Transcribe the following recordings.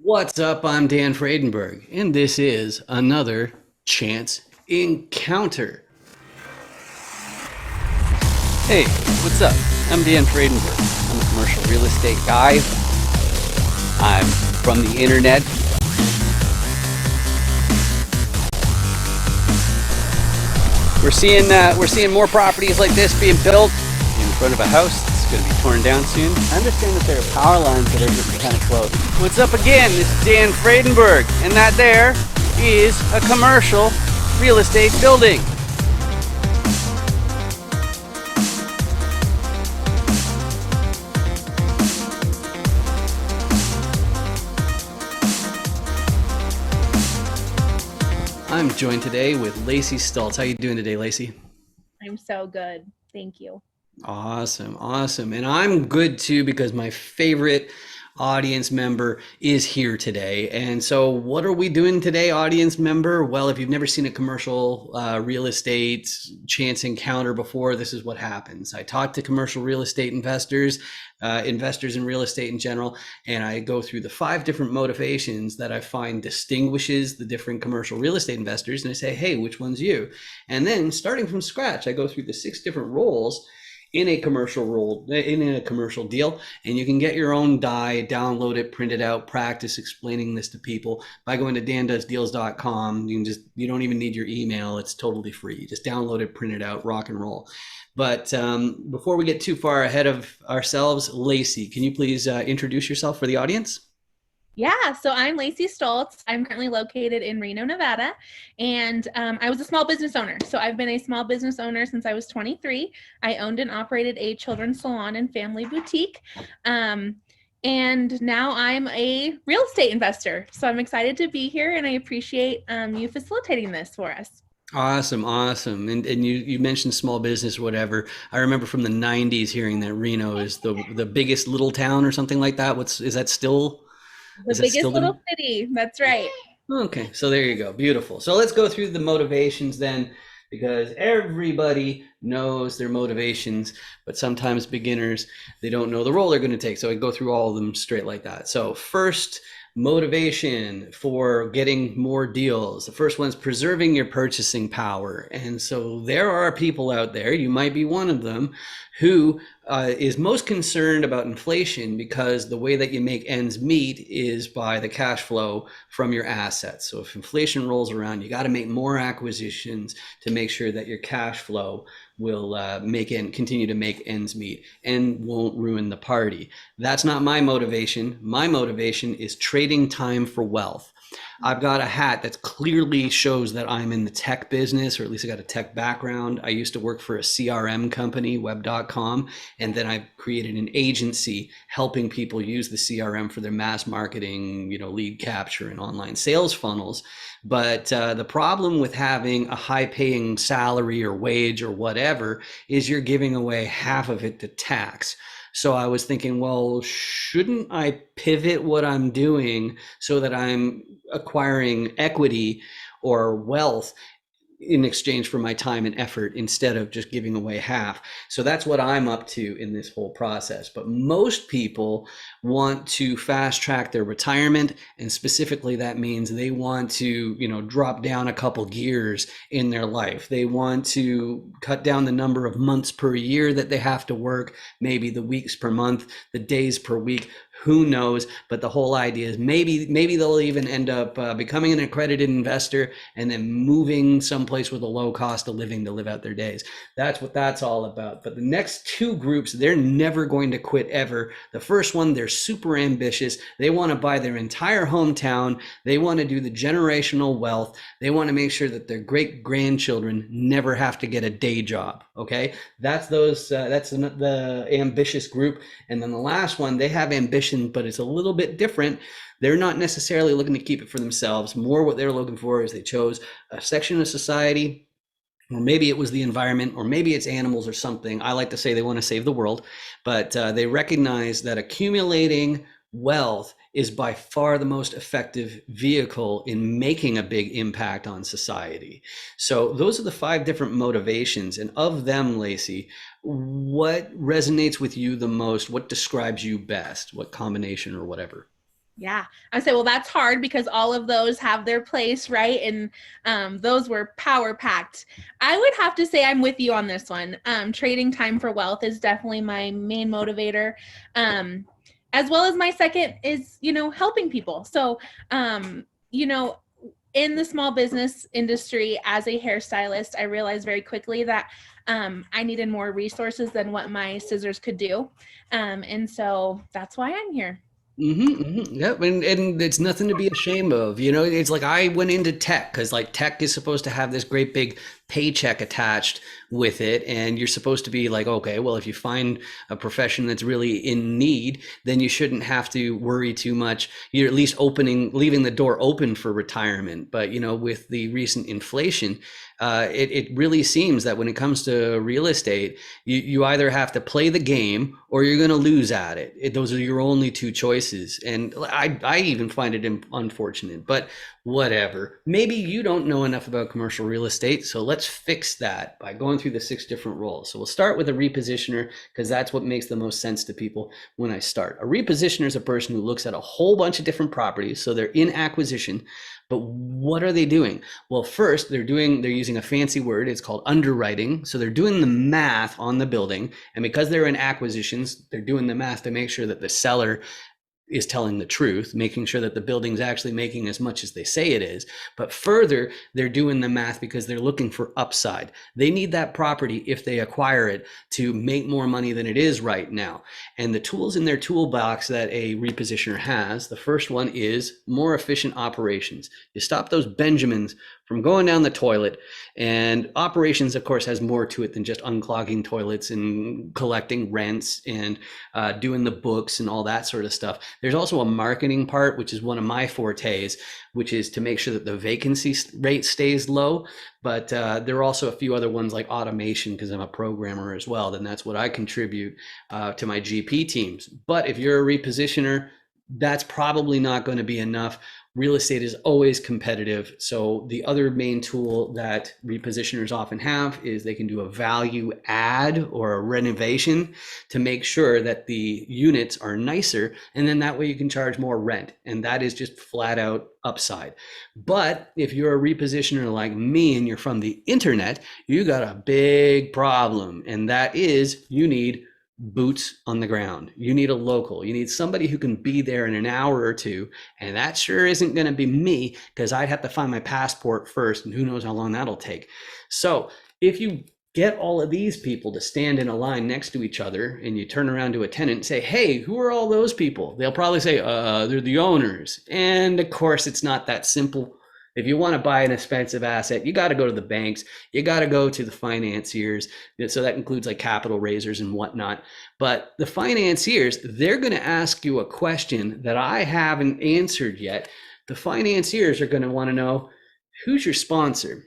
What's up? I'm Dan Fredenberg, and this is another Chance Encounter. Hey, what's up? I'm Dan Fredenberg. I'm a commercial real estate guy. I'm from the internet. We're seeing more properties like this being built in front of a house. It's going to be torn down soon. I understand that there are power lines that are getting kind of close. What's up again? This is Dan Fredenberg, and that there is a commercial real estate building. I'm joined today with Lacey Stultz. How you doing today, Lacey? I'm so good. Thank you. Awesome, awesome. And I'm good too because my favorite audience member is here today. And so what are we doing today, audience member? Well, if you've never seen a commercial real estate chance encounter before, this is what happens. I talk to commercial real estate investors, investors in real estate in general, and I go through the 5 different motivations that I find distinguishes the different commercial real estate investors. And I say, hey, which one's you? And then starting from scratch, I go through the 6 different roles in a commercial role, in a commercial deal, and you can get your own die, download it, print it out, practice explaining this to people by going to dandoesdeals.com. You don't even need your email. It's totally free. You just download it, print it out, rock and roll. But before we get too far ahead of ourselves, Lacey, can you please introduce yourself for the audience? Yeah, so I'm Lacey Stultz. I'm currently located in Reno, Nevada, and I was a small business owner. So I've been a small business owner since I was 23. I owned and operated a children's salon and family boutique, and now I'm a real estate investor. So I'm excited to be here, and I appreciate you facilitating this for us. Awesome, awesome. And you mentioned small business, whatever. I remember from the 90s hearing that Reno is the biggest little town or something like that. Is that still? The biggest little city. That's right. Okay, so there you go. Beautiful. So let's go through the motivations then, because everybody knows their motivations, but sometimes beginners, they don't know the role they're going to take. So I go through all of them straight like that. So first motivation for getting more deals. The first one's preserving your purchasing power. And so there are people out there, you might be one of them, who is most concerned about inflation because the way that you make ends meet is by the cash flow from your assets. So if inflation rolls around, you got to make more acquisitions to make sure that your cash flow will continue to make ends meet and won't ruin the party. That's not my motivation. My motivation is trading time for wealth. I've got a hat that clearly shows that I'm in the tech business, or at least I got a tech background. I used to work for a CRM company, web.com, and then I created an agency helping people use the CRM for their mass marketing, lead capture and online sales funnels. But the problem with having a high paying salary or wage or whatever is you're giving away half of it to tax. So I was thinking, well, shouldn't I pivot what I'm doing so that I'm acquiring equity or wealth in exchange for my time and effort instead of just giving away half? So that's what I'm up to in this whole process. But most people want to fast track their retirement, and specifically that means they want to, drop down a couple gears in their life. They want to cut down the number of months per year that they have to work, maybe the weeks per month, the days per week. Who knows? But the whole idea is maybe they'll even end up becoming an accredited investor and then moving someplace with a low cost of living to live out their days. That's what that's all about. But the next 2 groups, they're never going to quit ever. The first one, they're super ambitious. They want to buy their entire hometown. They want to do the generational wealth. They want to make sure that their great grandchildren never have to get a day job. Okay, that's the ambitious group. And then the last one, they have ambition, but it's a little bit different. They're not necessarily looking to keep it for themselves. More what they're looking for is they chose a section of society, or maybe it was the environment, or maybe it's animals or something. I like to say they want to save the world, but they recognize that accumulating wealth is by far the most effective vehicle in making a big impact on society. So those are the 5 different motivations. And of them, Lacey, what resonates with you the most? What describes you best? What combination or whatever? Yeah. I say, well, that's hard because all of those have their place, right? And those were power packed. I would have to say I'm with you on this one. Trading time for wealth is definitely my main motivator. Um, as well as my second is, helping people. So, you know, in the small business industry as a hairstylist, I realized very quickly that I needed more resources than what my scissors could do. And so that's why I'm here. Yep, and it's nothing to be ashamed of. It's like I went into tech because like tech is supposed to have this great big paycheck attached with it, and you're supposed to be like, okay, well, if you find a profession that's really in need, then you shouldn't have to worry too much. You're at least leaving the door open for retirement. But with the recent inflation, it really seems that when it comes to real estate, you either have to play the game or you're going to lose at it. Those are your only two choices. And I even find it unfortunate, but whatever. Maybe you don't know enough about commercial real estate. So let's fix that by going through the 6 different roles. So we'll start with a repositioner because that's what makes the most sense to people when I start. A repositioner is a person who looks at a whole bunch of different properties. So they're in acquisition. But what are they doing? Well, first they're using a fancy word. It's called underwriting. So they're doing the math on the building. And because they're in acquisitions, they're doing the math to make sure that the seller is telling the truth, making sure that the building's actually making as much as they say it is. But further, they're doing the math because they're looking for upside. They need that property, if they acquire it, to make more money than it is right now. And the tools in their toolbox that a repositioner has, the first one is more efficient operations. You stop those Benjamins from going down the toilet. And operations, of course, has more to it than just unclogging toilets and collecting rents and doing the books and all that sort of stuff. There's also a marketing part, which is one of my fortes, which is to make sure that the vacancy rate stays low. But there are also a few other ones like automation, because I'm a programmer as well. Then that's what I contribute to my GP teams. But if you're a repositioner, that's probably not going to be enough. Real estate is always competitive. So the other main tool that repositioners often have is they can do a value add or a renovation to make sure that the units are nicer. And then that way you can charge more rent. And that is just flat out upside. But if you're a repositioner like me and you're from the internet, you got a big problem. And that is you need boots on the ground. You need a local. You need somebody who can be there in an hour or two. And that sure isn't going to be me, because I'd have to find my passport first, and who knows how long that'll take. So if you get all of these people to stand in a line next to each other and you turn around to a tenant and say, hey, who are all those people? They'll probably say, they're the owners. And of course, it's not that simple. If you want to buy an expensive asset, you got to go to the banks. You got to go to the financiers. So that includes like capital raisers and whatnot. But the financiers, they're going to ask you a question that I haven't answered yet. The financiers are going to want to know, who's your sponsor?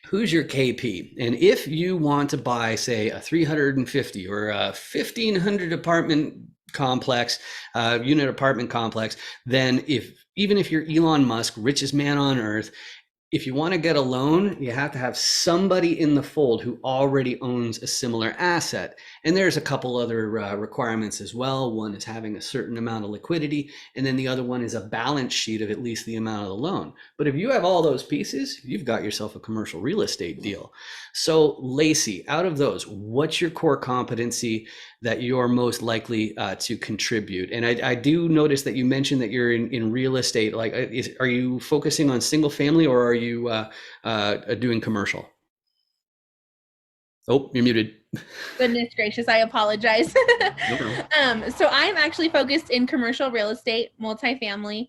Who's your KP? And if you want to buy, say, a 350 or a 1,500 apartment complex, unit apartment complex, then even if you're Elon Musk, richest man on earth, if you want to get a loan, you have to have somebody in the fold who already owns a similar asset. And there's a couple other requirements as well. One is having a certain amount of liquidity, and then the other one is a balance sheet of at least the amount of the loan. But if you have all those pieces, you've got yourself a commercial real estate deal. So Lacey, out of those, what's your core competency that you're most likely to contribute? And I do notice that you mentioned that you're in real estate. Like, are you focusing on single family, or are you doing commercial? Oh, you're muted. Goodness gracious, I apologize. No problem. So I'm actually focused in commercial real estate, multifamily,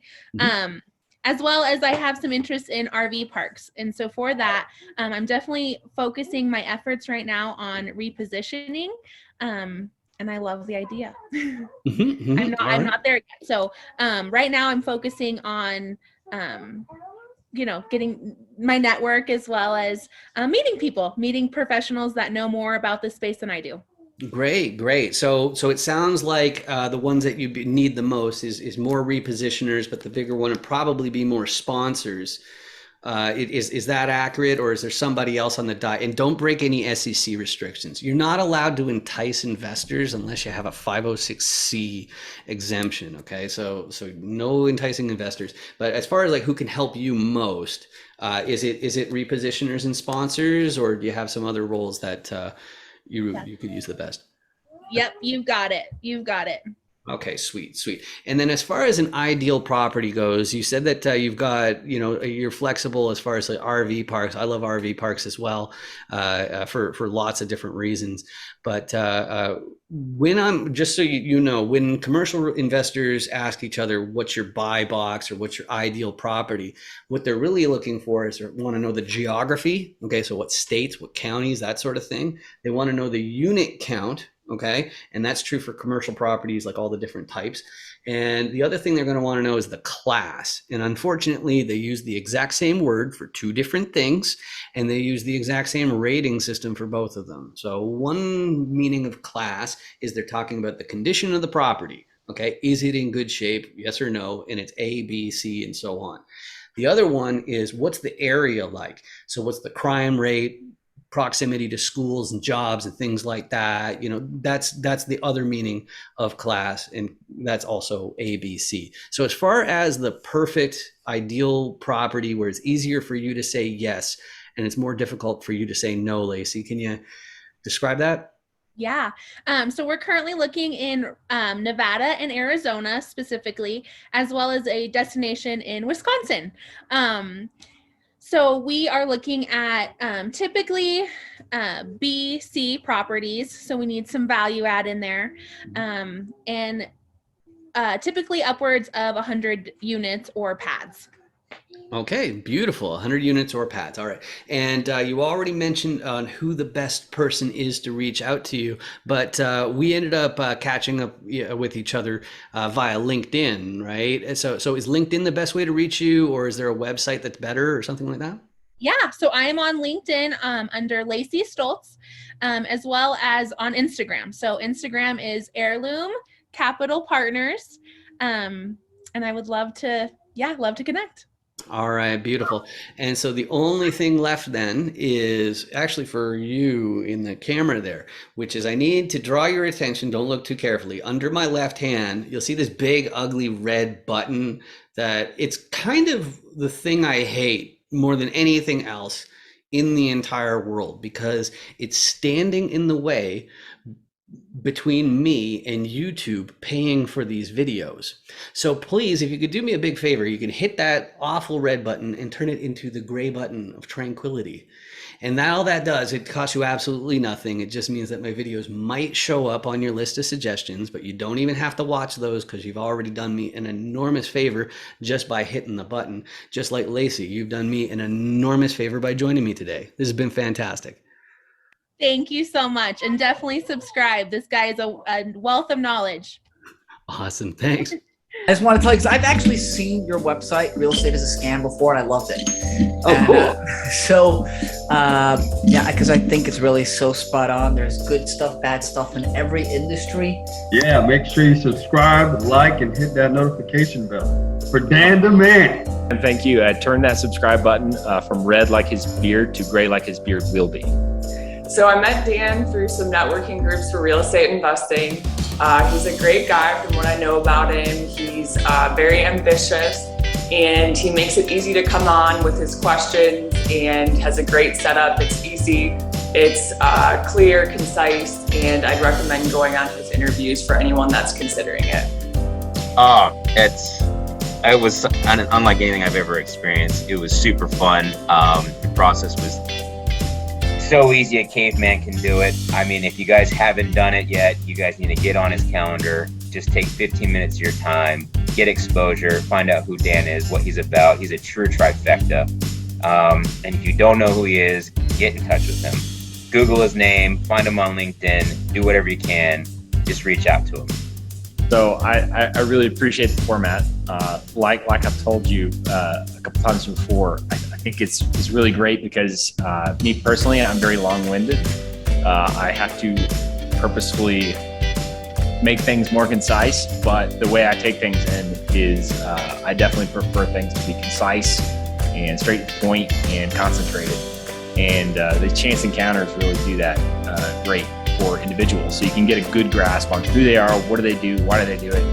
as well as I have some interest in RV parks. And so for that, I'm definitely focusing my efforts right now on repositioning. And I love the idea. I'm not there yet. So right now I'm focusing on getting my network, as well as meeting professionals that know more about this space than I do. Great. So it sounds like the ones that you need the most is more repositioners, but the bigger one would probably be more sponsors. Is that accurate, or is there somebody else on the diet? And don't break any SEC restrictions. You're not allowed to entice investors unless you have a 506c exemption. Okay, so no enticing investors. But as far as like who can help you most, is it repositioners and sponsors, or do you have some other roles that you could use the best? Yep, you've got it. You've got it. Okay, sweet. And then as far as an ideal property goes, you said that you've got, you're flexible as far as like RV parks. I love RV parks as well, for lots of different reasons. But when commercial investors ask each other, what's your buy box or what's your ideal property, what they're really looking for is they want to know the geography. Okay, so what states, what counties, that sort of thing. They want to know the unit count. Okay. And that's true for commercial properties, like all the different types. And the other thing they're going to want to know is the class. And unfortunately, they use the exact same word for two different things, and they use the exact same rating system for both of them. So one meaning of class is they're talking about the condition of the property. Okay. Is it in good shape? Yes or no? And it's A, B, C, and so on. The other one is what's the area like? So what's the crime rate? Proximity to schools and jobs and things like that. That's the other meaning of class, and that's also ABC. So as far as the perfect ideal property where it's easier for you to say yes and it's more difficult for you to say no, Lacey, can you describe that? Yeah. So we're currently looking in Nevada and Arizona specifically, as well as a destination in Wisconsin. So we are looking at typically B, C properties. So we need some value add in there. And typically upwards of 100 units or pads. Okay, beautiful. 100 units or pads. All right. And you already mentioned on who the best person is to reach out to you, but we ended up catching up with each other via LinkedIn, right? So is LinkedIn the best way to reach you, or is there a website that's better or something like that? Yeah, so I am on LinkedIn under Lacey Stultz, as well as on Instagram. So Instagram is Heirloom Capital Partners, and I would love to connect. All right, beautiful. And so the only thing left then is actually for you in the camera there, which is I need to draw your attention. Don't look too carefully. Under my left hand, you'll see this big, ugly red button that it's kind of the thing I hate more than anything else in the entire world, because it's standing in the way between me and YouTube paying for these videos. So please, if you could do me a big favor, you can hit that awful red button and turn it into the gray button of tranquility. And all that does, it costs you absolutely nothing. It just means that my videos might show up on your list of suggestions, but you don't even have to watch those because you've already done me an enormous favor just by hitting the button. Just like Lacey, you've done me an enormous favor by joining me today. This has been fantastic. Thank you so much. And definitely subscribe. This guy is a wealth of knowledge. Awesome. Thanks. I just want to tell you, because I've actually seen your website, Real Estate is a Scam, before, and I loved it. Oh, cool. Yeah, because I think it's really so spot on. There's good stuff, bad stuff in every industry. Yeah, make sure you subscribe, like, and hit that notification bell. For Dan the Man. And thank you. Turn that subscribe button from red like his beard to gray like his beard will be. So I met Dan through some networking groups for real estate investing. He's a great guy from what I know about him. He's very ambitious, and he makes it easy to come on with his questions and has a great setup. It's easy, it's clear, concise, and I'd recommend going on his interviews for anyone that's considering it. It was unlike anything I've ever experienced. It was super fun. The process was so easy, a caveman can do it. I mean, if you guys haven't done it yet, you guys need to get on his calendar. Just take 15 minutes of your time, get exposure, find out who Dan is, what he's about. He's a true trifecta. And if you don't know who he is, get in touch with him. Google his name, find him on LinkedIn, do whatever you can, just reach out to him. So I really appreciate the format. Like I've told you a couple times before, I think it's really great because me personally, I'm very long-winded. I have to purposefully make things more concise, but the way I take things in is I definitely prefer things to be concise and straight to the point and concentrated. And the chance encounters really do that great for individuals. So you can get a good grasp on who they are, what do they do, why do they do it,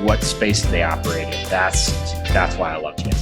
what space do they operate in. That's why I love chance